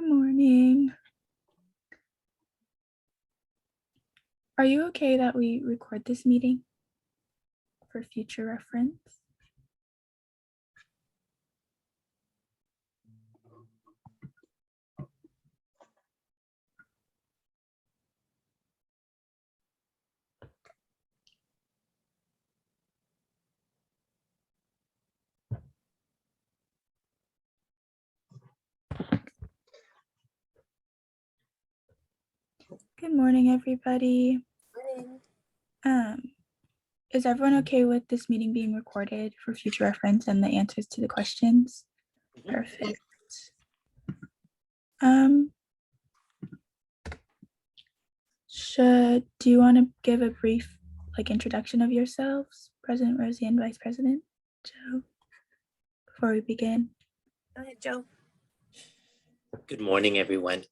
Good morning. Are you okay that we record this meeting for future reference? Good morning, everybody. Morning. Is everyone okay with this meeting being recorded for future reference and the answers to the questions? Perfect. Do you want to give a brief introduction of yourselves, President Rosie and Vice President Joe, before we begin? Go ahead, Joe. Good morning, everyone.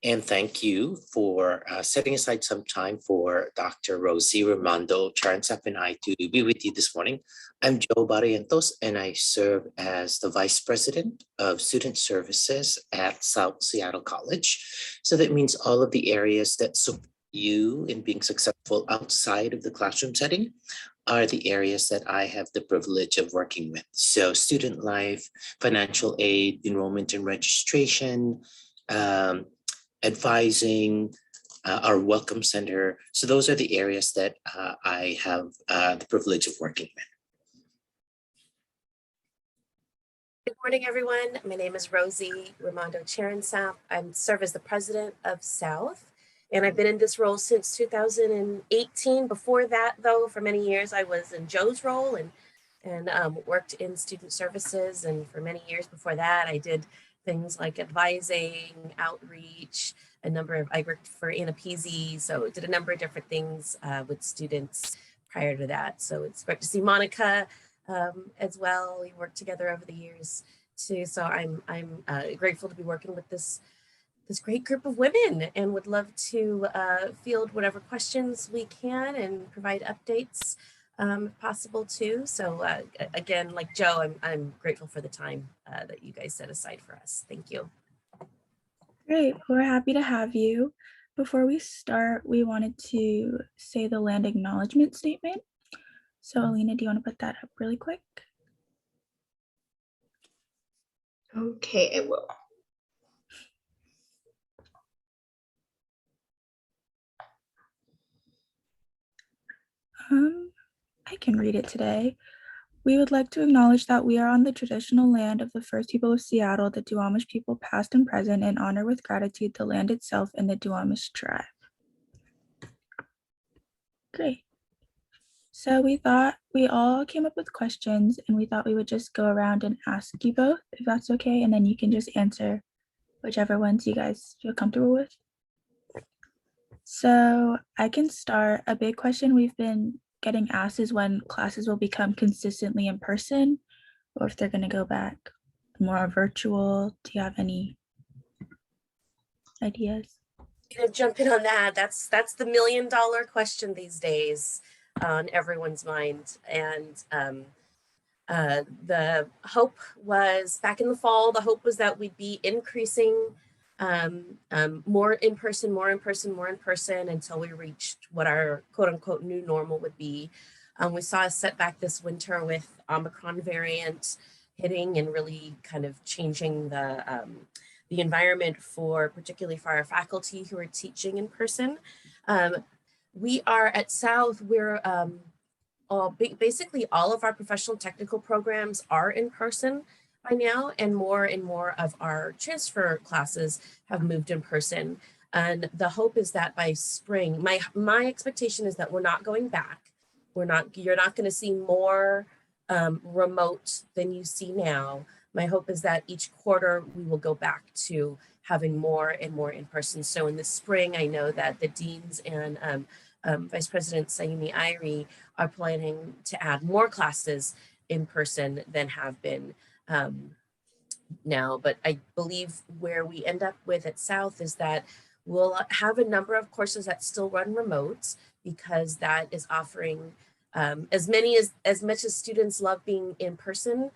And thank you for setting aside some time for Dr. Rosie, Ramondo, Charnsap, and I to be with you this morning. I'm Joe Barrientos, and I serve as the Vice President of Student Services at South Seattle College. So that means all of the areas that support you in being successful outside of the classroom setting are the areas that I have the privilege of working with. So student life, financial aid, enrollment and registration, advising, our welcome center. So those are the areas that I have the privilege of working with. Good morning, everyone. My name is Rosie Ramondo Charnsap. I serve as the president of South, and I've been in this role since 2018. Before that, though, for many years, I was in Joe's role and worked in student services. And for many years before that, I did things like advising, outreach, I worked for Anna Peasy, so did a number of different things with students prior to that. So it's great to see Monica as well. We worked together over the years too. So I'm grateful to be working with this great group of women and would love to field whatever questions we can and provide updates if possible too. So again, like Joe, I'm grateful for the time that you guys set aside for us. Thank you. Great, we're happy to have you. Before we start, we wanted to say the land acknowledgement statement. So Alina, do you want to put that up really quick? Okay, I will. I can read it today. We would like to acknowledge that we are on the traditional land of the first people of Seattle, the Duwamish people past and present, and honor with gratitude the land itself and the Duwamish tribe. Great. So we thought we all came up with questions and we thought we would just go around and ask you both, if that's okay, and then you can just answer whichever ones you guys feel comfortable with. So I can start. A big question we've been getting asked is when classes will become consistently in person or if they're going to go back more virtual. Do you have any ideas? Jump in on that. That's the $1 million question these days on everyone's mind. And the hope was back in the fall, the hope was that we'd be increasing more in person until we reached what our quote unquote new normal would be. We saw a setback this winter with Omicron variant hitting and really kind of changing the environment particularly for our faculty who are teaching in person. We are at South, we're basically all of our professional technical programs are in person by now, and more of our transfer classes have moved in person. And the hope is that by spring, my expectation is that we're not going back. You're not going to see more remote than you see now. My hope is that each quarter we will go back to having more and more in person. So in the spring, I know that the deans and Vice President Sayumi Irie are planning to add more classes in person than have been now. But I believe where we end up with at South is that we'll have a number of courses that still run remote because that is offering as much as students love being in person.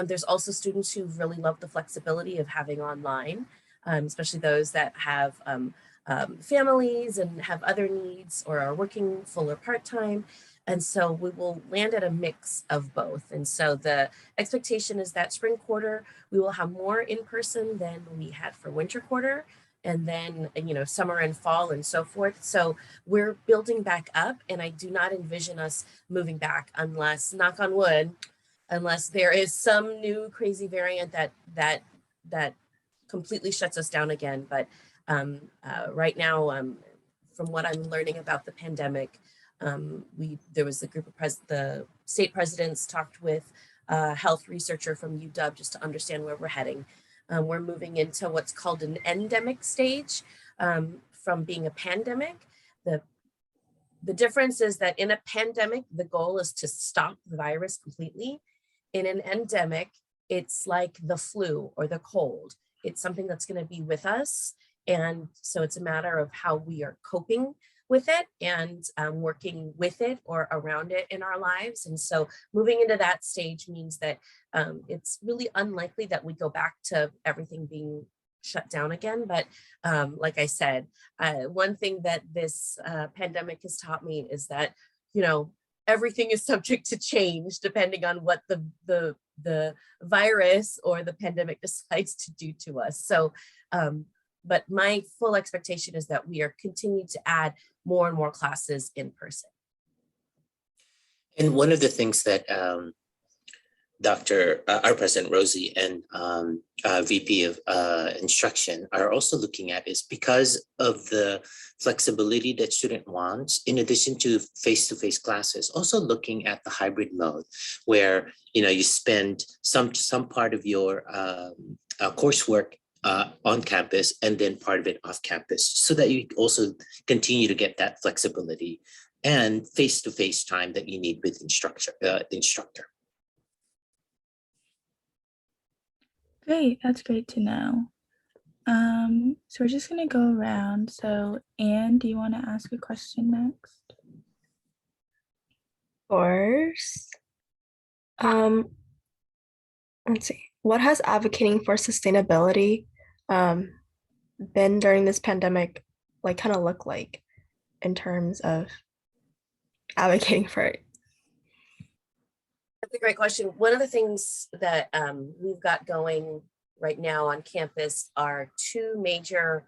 There's also students who really love the flexibility of having online. especially those that have families and have other needs or are working full or part-time. And so we will land at a mix of both. And so the expectation is that spring quarter, we will have more in person than we had for winter quarter. And then, summer and fall and so forth. So we're building back up, and I do not envision us moving back unless, knock on wood, unless there is some new crazy variant that completely shuts us down again. But right now, from what I'm learning about the pandemic, there was a group of the state presidents talked with a health researcher from UW just to understand where we're heading. We're moving into what's called an endemic stage from being a pandemic. The difference is that in a pandemic, the goal is to stop the virus completely. In an endemic, it's like the flu or the cold. It's something that's going to be with us. And so it's a matter of how we are coping with it and working with it or around it in our lives. And so moving into that stage means that it's really unlikely that we go back to everything being shut down again. But like I said, one thing that this pandemic has taught me is that, everything is subject to change depending on what the virus or the pandemic decides to do to us. So, but my full expectation is that we are continuing to add more and more classes in person. And one of the things that our President Rosie and VP of Instruction are also looking at is because of the flexibility that student wants, in addition to face-to-face classes, also looking at the hybrid mode where you spend some part of your coursework on campus and then part of it off campus, so that you also continue to get that flexibility and face-to-face time that you need with the instructor. Great, that's great to know. So we're just gonna go around. So Anne, do you want to ask a question next? Of course. Let's see. What has advocating for sustainability been during this pandemic, kind of look like in terms of advocating for it? That's a great question. One of the things that we've got going right now on campus are two major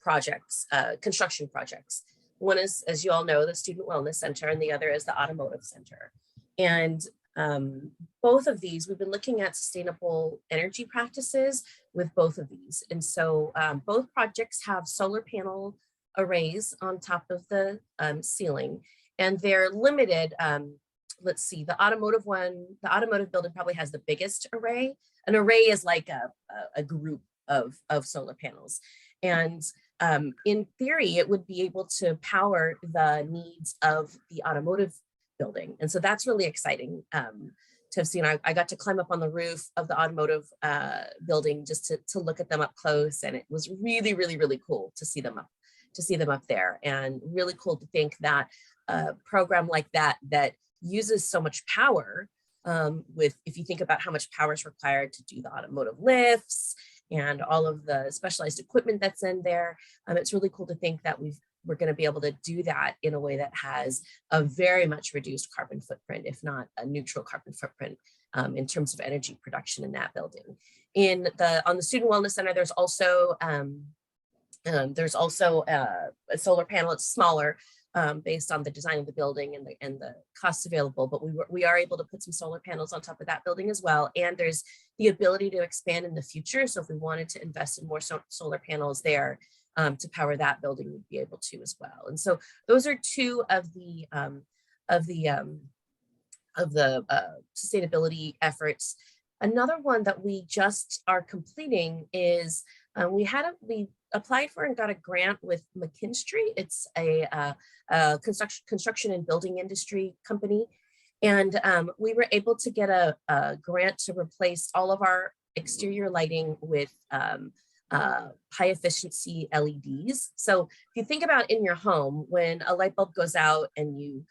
projects, construction projects. One is, as you all know, the Student Wellness Center, and the other is the Automotive Center. And both of these, we've been looking at sustainable energy practices with both of these. And so both projects have solar panel arrays on top of the ceiling, and they're limited. Let's see, the automotive building probably has the biggest array. An array is like a group of solar panels. And in theory, it would be able to power the needs of the automotive building. And so that's really exciting to have seen. I got to climb up on the roof of the automotive building just to look at them up close. And it was really, really, really cool to see them up there, and really cool to think that a program like that uses so much power if you think about how much power is required to do the automotive lifts and all of the specialized equipment that's in there. It's really cool to think that we're going to be able to do that in a way that has a very much reduced carbon footprint, if not a neutral carbon footprint in terms of energy production in that building. On the Student Wellness Center, there's also a solar panel. It's smaller, based on the design of the building and the costs available, but we are able to put some solar panels on top of that building as well. And there's the ability to expand in the future. So if we wanted to invest in more solar panels there to power that building, we'd be able to as well. And so those are two of the sustainability efforts. Another one that we just are completing is we applied for and got a grant with McKinstry. It's a construction and building industry company. And we were able to get a grant to replace all of our exterior lighting with high efficiency LEDs. So if you think about in your home, when a light bulb goes out and you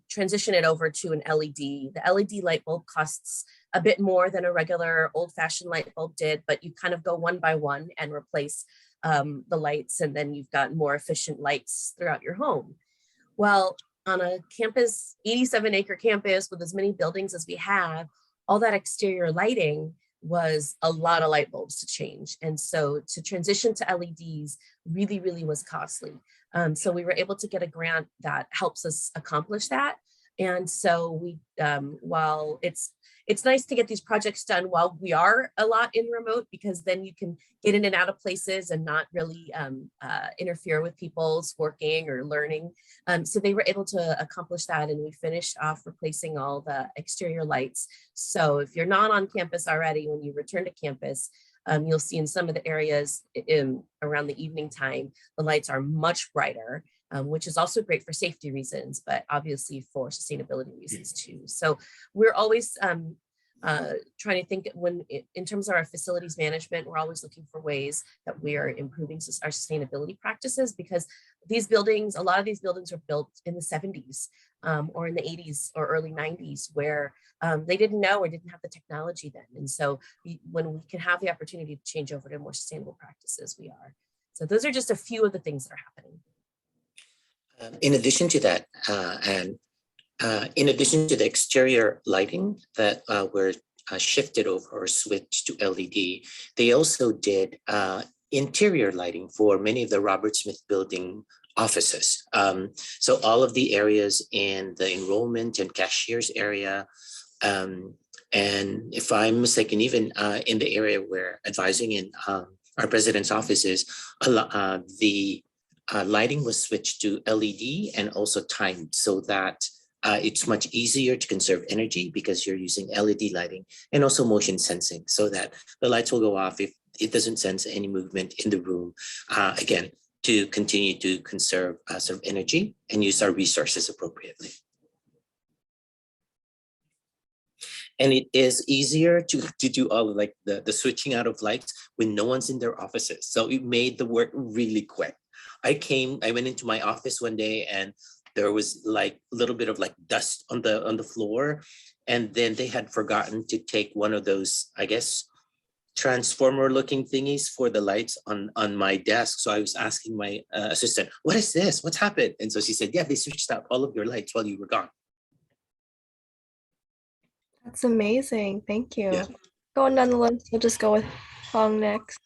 transition it over to an LED, the LED light bulb costs a bit more than a regular old-fashioned light bulb did, but you kind of go one by one and replace the lights, and then you've got more efficient lights throughout your home. Well, on a campus, 87-acre campus with as many buildings as we have, all that exterior lighting was a lot of light bulbs to change. And so to transition to LEDs really, really was costly. So we were able to get a grant that helps us accomplish that. And so we, while it's nice to get these projects done while we are a lot in remote, because then you can get in and out of places and not really interfere with people's working or learning. So they were able to accomplish that, and we finished off replacing all the exterior lights. So if you're not on campus already, when you return to campus, you'll see in some of the areas around the evening time, the lights are much brighter. Which is also great for safety reasons, but obviously for sustainability reasons too. So we're always trying to think in terms of our facilities management, we're always looking for ways that we are improving our sustainability practices, because these buildings, a lot of these buildings were built in the 70s or in the 80s or early 90s, where they didn't know or didn't have the technology then. And so when we can have the opportunity to change over to more sustainable practices, we are. So those are just a few of the things that are happening. In addition to that, in addition to the exterior lighting that were shifted over or switched to LED, they also did interior lighting for many of the Robert Smith Building offices. So all of the areas in the enrollment and cashiers area, and if I'm mistaken, even in the area where advising in our president's office is, the lighting was switched to LED and also timed so that it's much easier to conserve energy because you're using LED lighting, and also motion sensing so that the lights will go off if it doesn't sense any movement in the room. Again, to continue to conserve sort of energy and use our resources appropriately. And it is easier to do all of like the switching out of lights when no one's in their offices. So it made the work really quick. I went into my office one day and there was like a little bit of like dust on the floor. And then they had forgotten to take one of those, I guess, transformer looking thingies for the lights on my desk. So I was asking my assistant, what is this? What's happened? And so she said, yeah, they switched out all of your lights while you were gone. That's amazing. Thank you. Yeah. Going down the list, we'll just go with Fong next.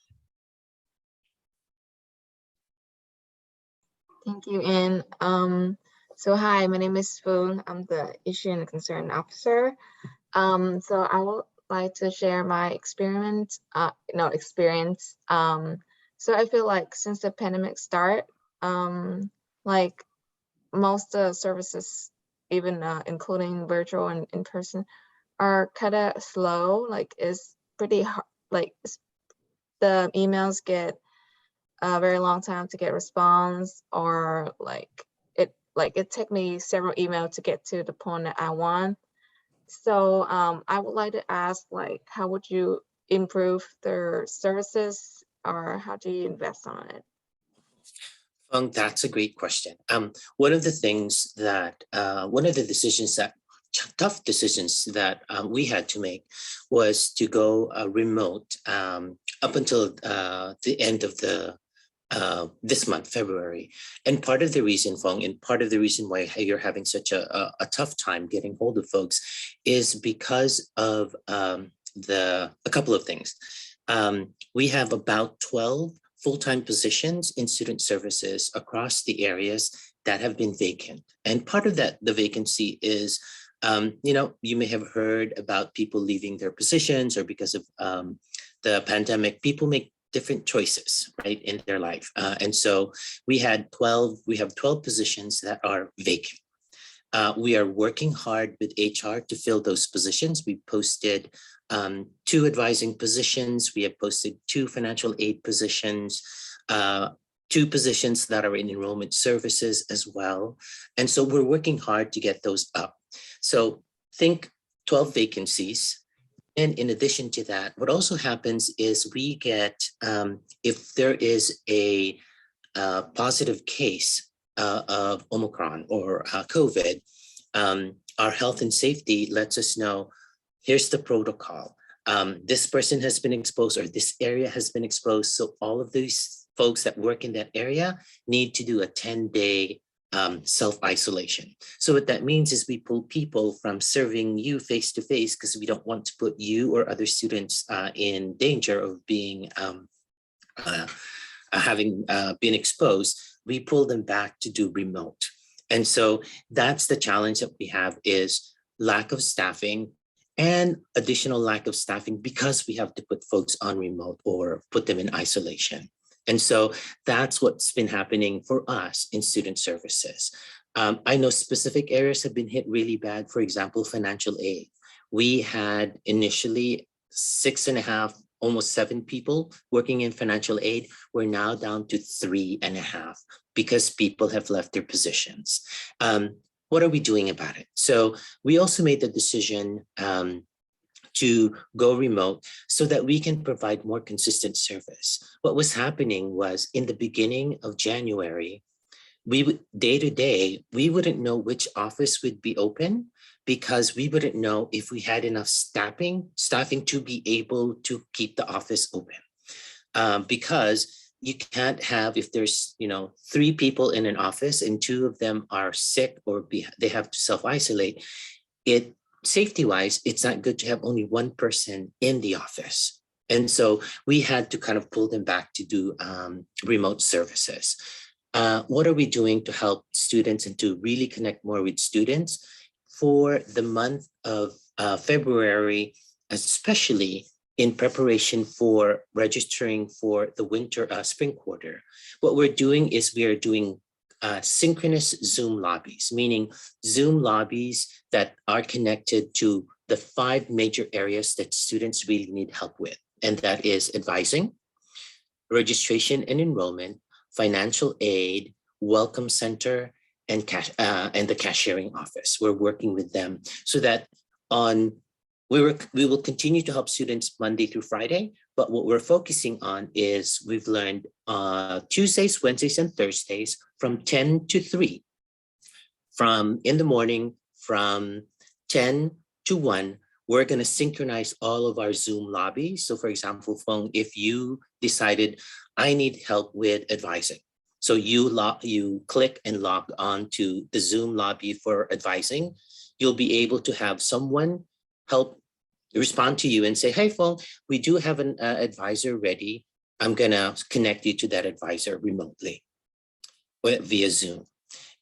Thank you, Anne. So hi, my name is Foon. I'm the Issue and Concern Officer. So I would like to share my experience. So I feel like since the pandemic start, like most of the services, even including virtual and in person, are kind of slow. Like it's pretty hard. Like the emails get a very long time to get response, or it took me several emails to get to the point that I want. So I would like to ask, like, how would you improve their services, or how do you invest on it? That's a great question. One of the things that, one of the decisions that, tough decisions that we had to make was to go remote up until the end of this month, February. And part of the reason, Fong, and part of the reason why you're having such a tough time getting hold of folks is because of a couple of things. We have about 12 full-time positions in student services across the areas that have been vacant. And part of that, the vacancy is, you may have heard about people leaving their positions, or because of the pandemic, people make different choices, right, in their life. And so we have 12 positions that are vacant. We are working hard with HR to fill those positions. We posted 2 advising positions. We have posted 2 financial aid positions, 2 positions that are in enrollment services as well. And so we're working hard to get those up. So think 12 vacancies. And in addition to that, what also happens is we get, if there is a positive case of Omicron or COVID, our health and safety lets us know, here's the protocol. This person has been exposed, or this area has been exposed. So all of these folks that work in that area need to do a 10-day self-isolation. So what that means is we pull people from serving you face-to-face because we don't want to put you or other students in danger of being having been exposed. We pull them back to do remote. And so that's the challenge that we have, is lack of staffing and additional lack of staffing because we have to put folks on remote or put them in isolation. And so that's what's been happening for us in student services. I know specific areas have been hit really bad. For example, financial aid. We had initially 6.5, almost 7 people working in financial aid. We're now down to 3.5 because people have left their positions. What are we doing about it? So we also made the decision to go remote so that we can provide more consistent service. What was happening was, in the beginning of January, we would day to day, we wouldn't know which office would be open because we wouldn't know if we had enough staffing to be able to keep the office open. Because you can't have, if there's 3 people in an office and 2 of them are sick or they have to self-isolate, safety-wise, it's not good to have only 1 person in the office. And so we had to kind of pull them back to do remote services. What are we doing to help students and to really connect more with students? For the month of February, especially in preparation for registering for the spring quarter, what we're doing is we are doing synchronous Zoom lobbies, meaning Zoom lobbies that are connected to the 5 major areas that students really need help with. And that is advising, registration and enrollment, financial aid, welcome center, and the cashiering office. We're working with them so that we will continue to help students Monday through Friday, but what we're focusing on is we've learned Tuesdays, Wednesdays, and Thursdays from 10 to 3, from in the morning, from 10 to 1, we're going to synchronize all of our Zoom lobbies. So for example, if you decided I need help with advising, so you click and log on to the Zoom lobby for advising, you'll be able to have someone help respond to you and say, hey, phone, we do have an advisor ready. I'm going to connect you to that advisor remotely via Zoom.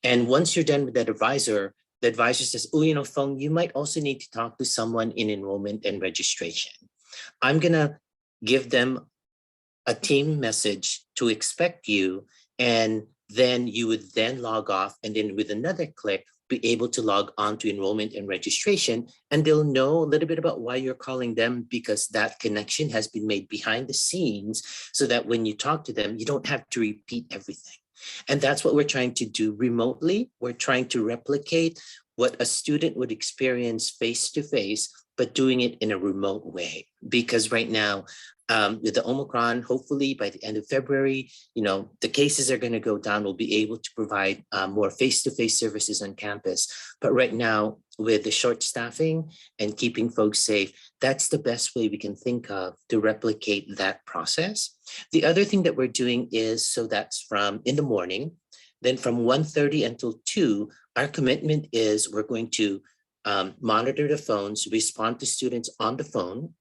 And once you're done with that advisor, the advisor says, oh, phone, you might also need to talk to someone in enrollment and registration. I'm going to give them a team message to expect you. And then you would then log off, and then with another click, be able to log on to enrollment and registration, and they'll know a little bit about why you're calling them, because that connection has been made behind the scenes so that when you talk to them, you don't have to repeat everything. And that's what we're trying to do remotely. We're trying to replicate what a student would experience face-to-face, but doing it in a remote way. Because right now, with the Omicron, hopefully by the end of February, the cases are going to go down. We'll be able to provide more face-to-face services on campus. But right now, with the short staffing and keeping folks safe, that's the best way we can think of to replicate that process. The other thing that we're doing is, so that's from in the morning, then from 1:30 until 2, our commitment is we're going to monitor the phones, respond to students on the phone.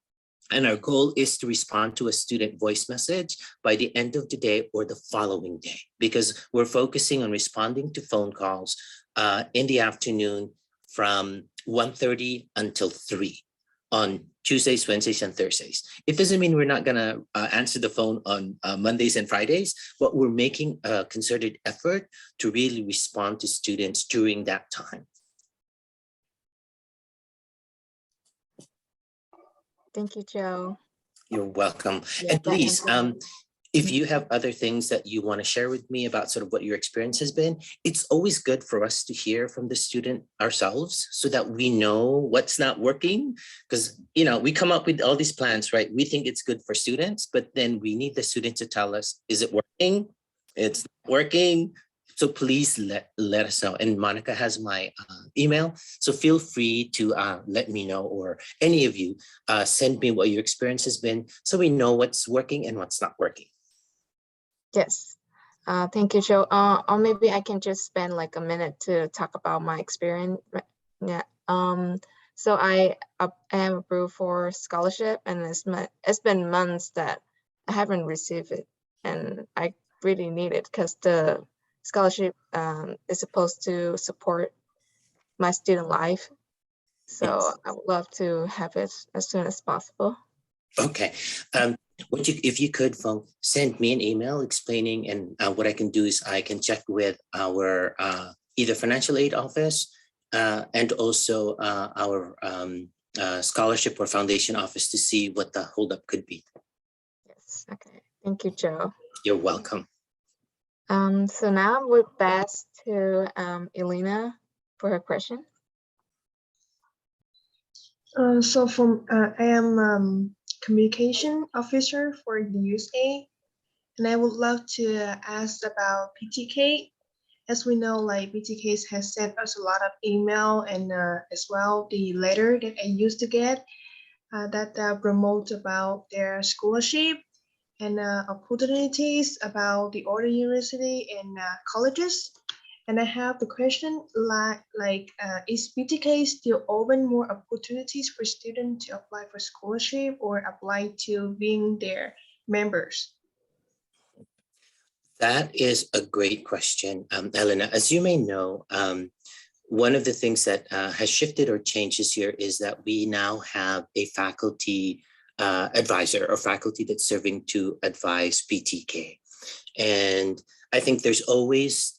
And our goal is to respond to a student voice message by the end of the day or the following day, because we're focusing on responding to phone calls in the afternoon from 1:30 until 3 on Tuesdays, Wednesdays, and Thursdays. It doesn't mean we're not going to answer the phone on Mondays and Fridays, but we're making a concerted effort to really respond to students during that time. Thank you, Joe. You're welcome. Yeah, And that please, answers- if you have other things that you want to share with me about sort of what your experience has been, it's always good for us to hear from the student ourselves so that we know what's not working. Because, we come up with all these plans, right? We think it's good for students, but then we need the students to tell us, is it working? It's not working. So please let us know. And Monica has my email. So feel free to let me know, or any of you send me what your experience has been, so we know what's working and what's not working. Yes. Thank you, Joe. Or maybe I can just spend like a minute to talk about my experience. Yeah. So I am approved for scholarship, and it's been months that I haven't received it, and I really need it because the scholarship is supposed to support my student life. So I would love to have it as soon as possible. Okay. If you could, send me an email explaining, and what I can do is I can check with our either financial aid office and also our scholarship or foundation office to see what the holdup could be. Yes. Okay. Thank you, Joe. You're welcome. So now we're pass to Elena for her question. I am communication officer for the USA, and I would love to ask about PTK. As we know, like PTK has sent us a lot of email, and as well the letter that I used to get that promote about their scholarship and opportunities about the other university and colleges. And I have the question is PTK still open more opportunities for students to apply for scholarship or apply to being their members? That is a great question, Elena. As you may know, one of the things that has shifted or changed this year is that we now have a faculty advisor, or faculty that's serving to advise PTK. And I think there's always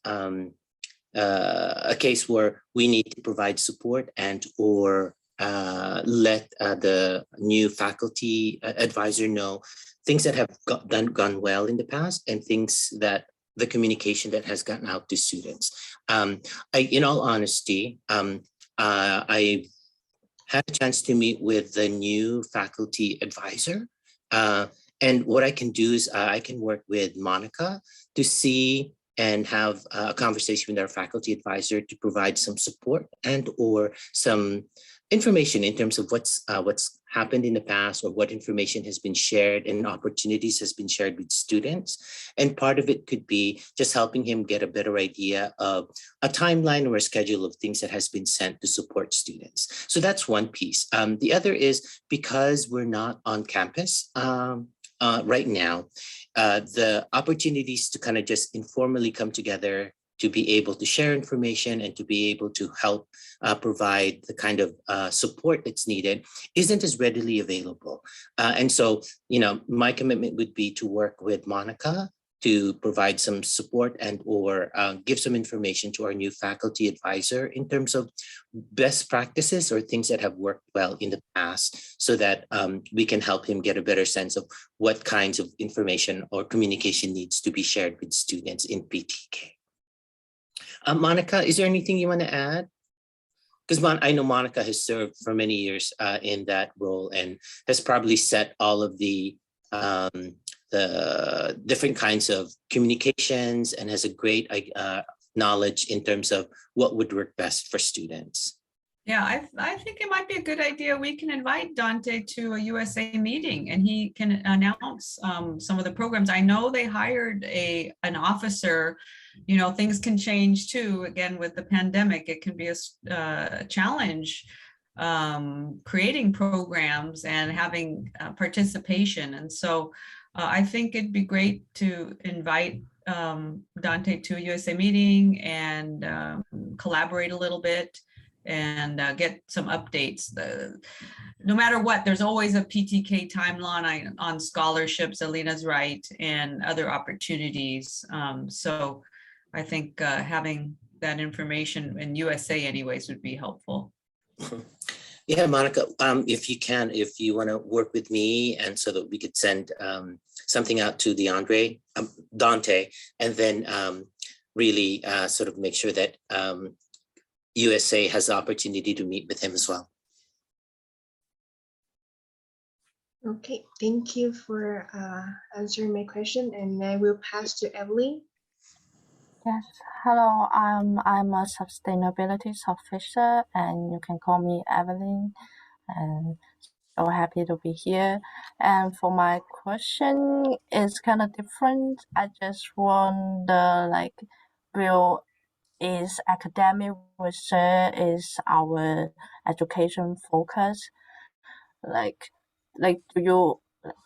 a case where we need to provide support and or let the new faculty advisor know things that have gone well in the past, and things that the communication that has gotten out to students. In all honesty, I had a chance to meet with the new faculty advisor. And what I can do is I can work with Monica to see and have a conversation with our faculty advisor to provide some support and or some information in terms of what's happened in the past, or what information has been shared and opportunities has been shared with students. And part of it could be just helping him get a better idea of a timeline or a schedule of things that has been sent to support students. So that's one piece. The other is, because we're not on campus right now, the opportunities to kind of just informally come together to be able to share information and to be able to help provide the kind of support that's needed isn't as readily available. And so, my commitment would be to work with Monica to provide some support and or give some information to our new faculty advisor in terms of best practices or things that have worked well in the past, so that we can help him get a better sense of what kinds of information or communication needs to be shared with students in PTK. Monica, is there anything you want to add? Because I know Monica has served for many years in that role and has probably set all of the different kinds of communications and has a great knowledge in terms of what would work best for students. Yeah, I think it might be a good idea. We can invite Dante to a USA meeting and he can announce some of the programs. I know they hired an officer. Things can change too. Again, with the pandemic, it can be a challenge creating programs and having participation. And so I think it'd be great to invite Dante to a USA meeting and collaborate a little bit and get some updates. No matter what, there's always a PTK timeline on scholarships, Alina's right, and other opportunities. So I think having that information in USA anyways would be helpful. Yeah, Monica, if you want to work with me, and so that we could send something out to Dante, and then really sort of make sure that USA has the opportunity to meet with him as well. Okay, thank you for answering my question, and I will pass to Evelyn. Yes, hello. I'm a sustainability officer, and you can call me Evelyn. And so happy to be here. And for my question, is kind of different. I just wonder, like, will is academic research is our education focus? Like, do you,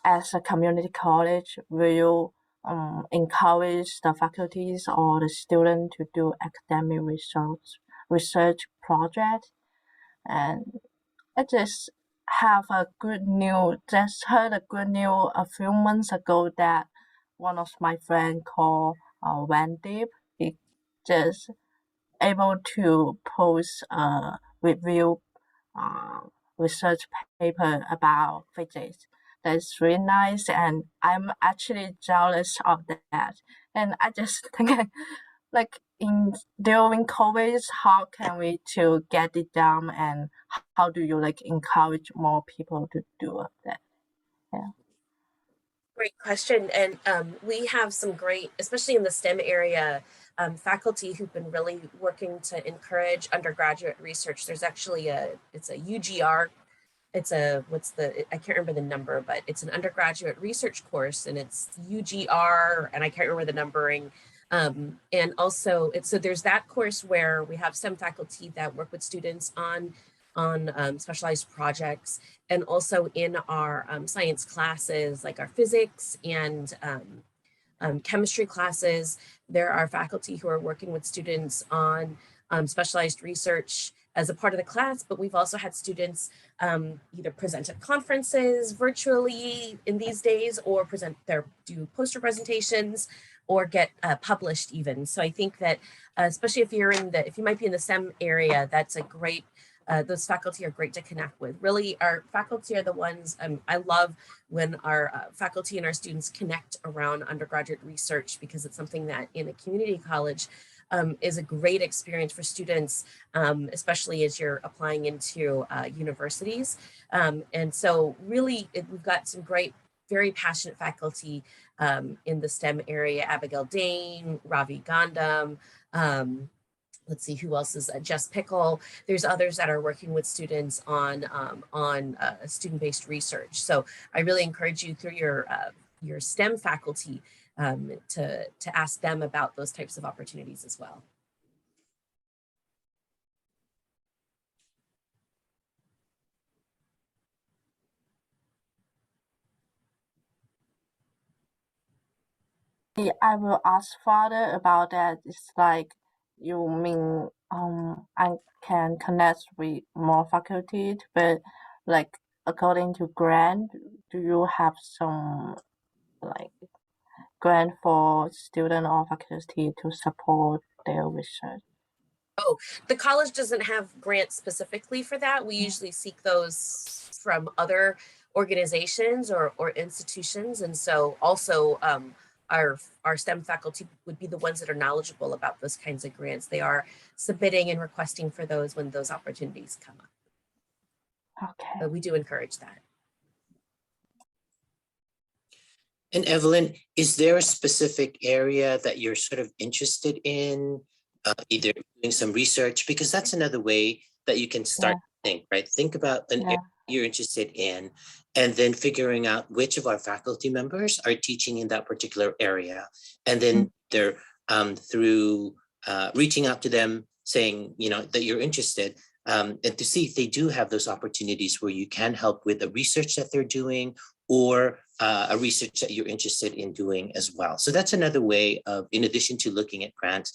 as a community college, will you encourage the faculties or the student to do academic research project? And I just have a good news. Just heard a good news a few months ago that one of my friend called Wendy, he just able to post a review uh, research paper about physics. That's really nice, and I'm actually jealous of that. And I just think, like in during COVID, how can we to get it done, and how do you like encourage more people to do that? Yeah. Great question. And we have some great, especially in the STEM area, faculty who've been really working to encourage undergraduate research. There's actually it's a UGR. It's a, I can't remember the number, but it's an undergraduate research course and it's UGR, and I can't remember the numbering. And also, so there's that course where we have some faculty that work with students on specialized projects, and also in our science classes, like our physics and chemistry classes, there are faculty who are working with students on specialized research as a part of the class, but we've also had students either present at conferences virtually in these days, or do poster presentations, or get published even. So I think that especially if you might be in the STEM area, that's a great, those faculty are great to connect with. Really, our faculty are the ones, I love when our faculty and our students connect around undergraduate research, because it's something that in a community college is a great experience for students, especially as you're applying into universities. And so really, we've got some great, very passionate faculty in the STEM area: Abigail Dane, Ravi Gandham, let's see who else is Jess Pickle. There's others that are working with students on student-based research. So I really encourage you through your STEM faculty to ask them about those types of opportunities as well. I will ask further about that. It's like you mean I can connect with more faculty, but like according to grant, do you have some like grant for student or faculty to support their research? Oh, the college doesn't have grants specifically for that. We usually seek those from other organizations or institutions. And so also our STEM faculty would be the ones that are knowledgeable about those kinds of grants. They are submitting and requesting for those when those opportunities come up. Okay. But we do encourage that. And Evelyn, is there a specific area that you're sort of interested in, either doing some research? Because that's another way that you can start to think, right? Think about an area you're interested in, and then figuring out which of our faculty members are teaching in that particular area. And then they're through reaching out to them, saying, that you're interested, and to see if they do have those opportunities where you can help with the research that they're doing, or a research that you're interested in doing as well. So that's another way of, in addition to looking at grants,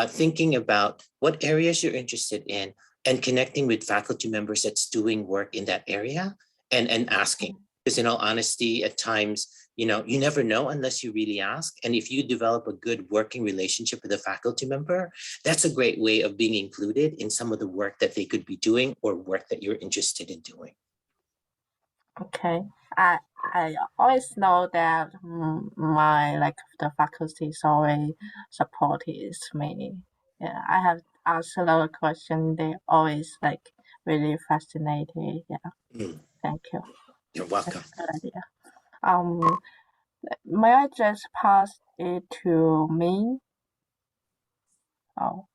thinking about what areas you're interested in and connecting with faculty members that's doing work in that area, and asking. Because in all honesty, at times, you never know unless you really ask. And if you develop a good working relationship with a faculty member, that's a great way of being included in some of the work that they could be doing, or work that you're interested in doing. Okay. I always know that my the faculty is always supportive me. Yeah, I have asked a lot of questions. They always really fascinated. Yeah. Thank you. You're welcome. That's a good idea. May I just pass it to me? Oh,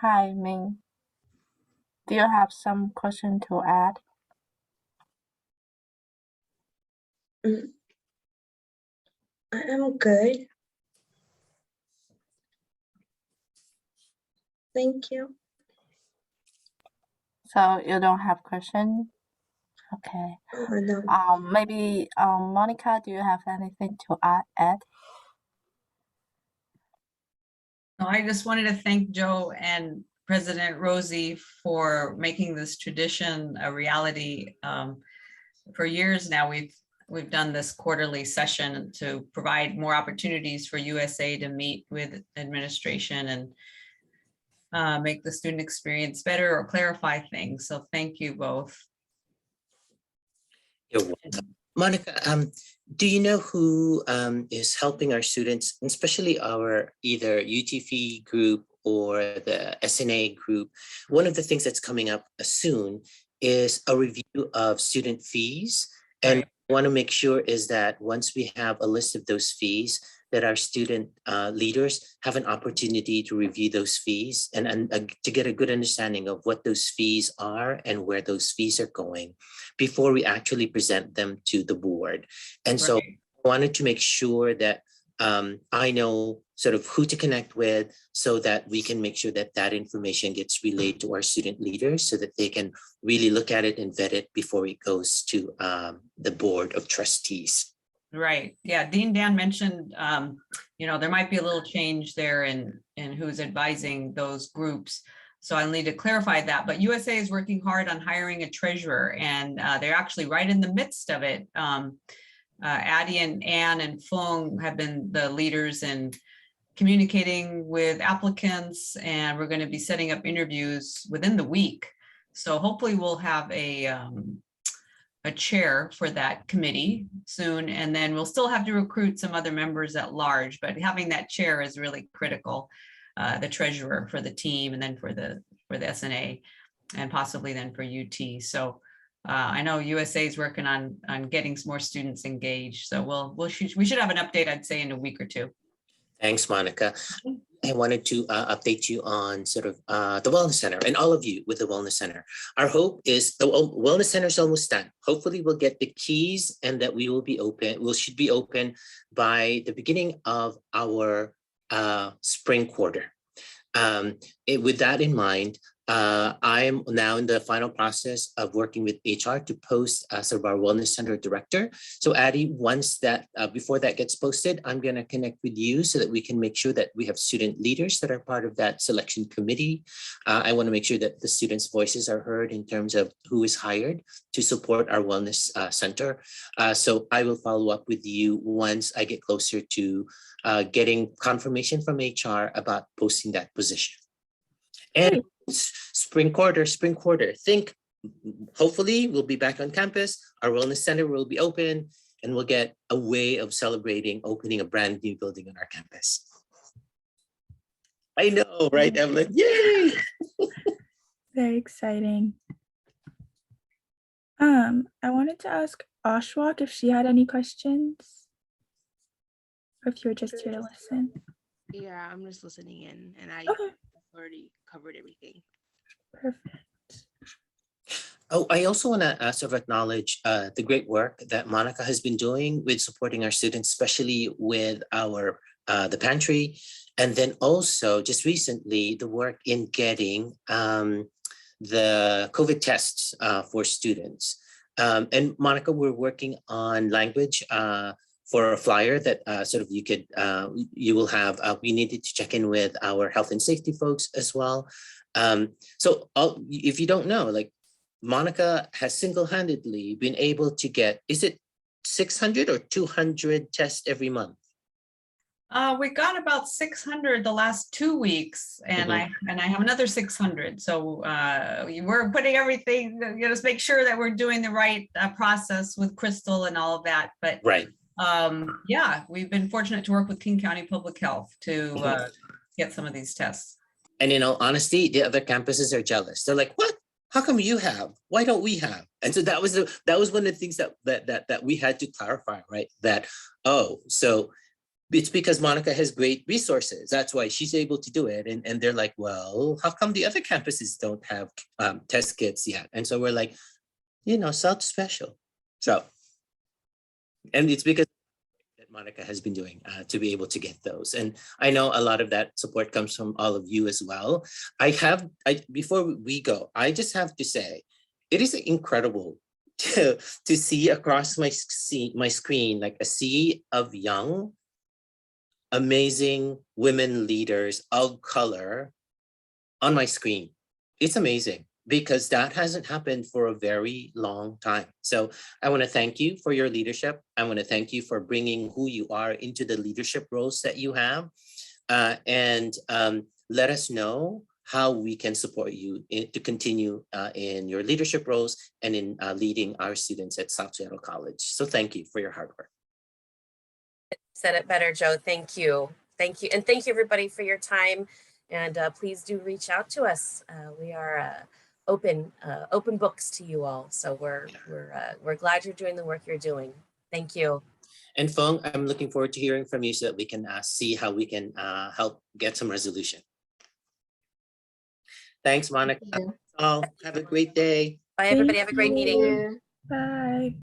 hi, Ming. Do you have some question to add? I'm good. Thank you. So you don't have question? Okay. Oh, no. Maybe Monica, do you have anything to add? No, I just wanted to thank Joe and President Rosie for making this tradition a reality. For years now, we've done this quarterly session to provide more opportunities for USA to meet with administration and make the student experience better or clarify things. So thank you both. You're welcome. Monica, do you know who is helping our students, especially our either UTF group or the SNA group? One of the things that's coming up soon is a review of student fees. And Right. I want to make sure is that once we have a list of those fees, that our student leaders have an opportunity to review those fees and to get a good understanding of what those fees are and where those fees are going before we actually present them to the board. And so Right. I wanted to make sure that I know sort of who to connect with so that we can make sure that that information gets relayed to our student leaders so that they can really look at it and vet it before it goes to the board of trustees. Right. Yeah. Dean Dan mentioned, there might be a little change there in who's advising those groups. So I'll need to clarify that. But USA is working hard on hiring a treasurer, and they're actually right in the midst of it. Addie and Ann and Fung have been the leaders in communicating with applicants, and we're going to be setting up interviews within the week. So hopefully we'll have a chair for that committee soon, and then we'll still have to recruit some other members at large, but having that chair is really critical, the treasurer for the team, and then for the SNA, and possibly then for UT. So I know USA is working on getting some more students engaged. So we should have an update, I'd say, in a week or two. Thanks, Monica. I wanted to update you on sort of the Wellness Center and all of you with the Wellness Center. Our hope is the Wellness Center is almost done. Hopefully we'll get the keys and that we will be open. We should be open by the beginning of our spring quarter. With that in mind, I am now in the final process of working with HR to post sort of our Wellness Center director. So Addie, once that, before that gets posted, I'm going to connect with you so that we can make sure that we have student leaders that are part of that selection committee. I want to make sure that the students' voices are heard in terms of who is hired to support our Wellness Center. So I will follow up with you once I get closer to getting confirmation from HR about posting that position. And spring quarter, think hopefully we'll be back on campus. Our Wellness Center will be open and we'll get a way of celebrating opening a brand new building on our campus. I know, right, Evelyn? Yay! Very exciting. I wanted to ask Ashwak if she had any questions, or if you were just here to listen. Yeah, I'm just listening in, and I already covered everything. Perfect. Oh, I also want to sort of acknowledge the great work that Monica has been doing with supporting our students, especially with our the pantry, and then also just recently the work in getting the COVID tests for students. And Monica, we're working on language for a flyer that sort of you will have. We needed to check in with our health and safety folks as well. So if you don't know, like Monica has single-handedly been able to get, is it 600 or 200 tests every month? We got about 600 the last 2 weeks, and I have another 600. So we're putting everything, just make sure that we're doing the right process with Crystal and all of that. But right. Yeah, we've been fortunate to work with King County Public Health to get some of these tests. And in all honesty, the other campuses are jealous. They're like, what? How come you have? Why don't we have? And so that was one of the things that we had to clarify, right? That, oh, so it's because Monica has great resources. That's why she's able to do it. And they're like, well, how come the other campuses don't have test kits yet? And so we're like, South special. So, and it's because that Monica has been doing to be able to get those. And I know a lot of that support comes from all of you as well. Before we go, I just have to say, it is incredible to see across my screen, like a sea of young, amazing women leaders of color on my screen. It's amazing because that hasn't happened for a very long time. So I want to thank you for your leadership. I want to thank you for bringing who you are into the leadership roles that you have. And let us know how we can support you to continue in your leadership roles and in leading our students at South Seattle College. So thank you for your hard work. Said it better, Joe. Thank you. Thank you. And thank you everybody for your time. And please do reach out to us. We are open books to you all. So we're glad you're doing the work you're doing. Thank you. And Fong, I'm looking forward to hearing from you so that we can see how we can help get some resolution. Thanks, Monica. Thank you. All have a great day. Bye, everybody. Thank Have a great meeting. you. Bye.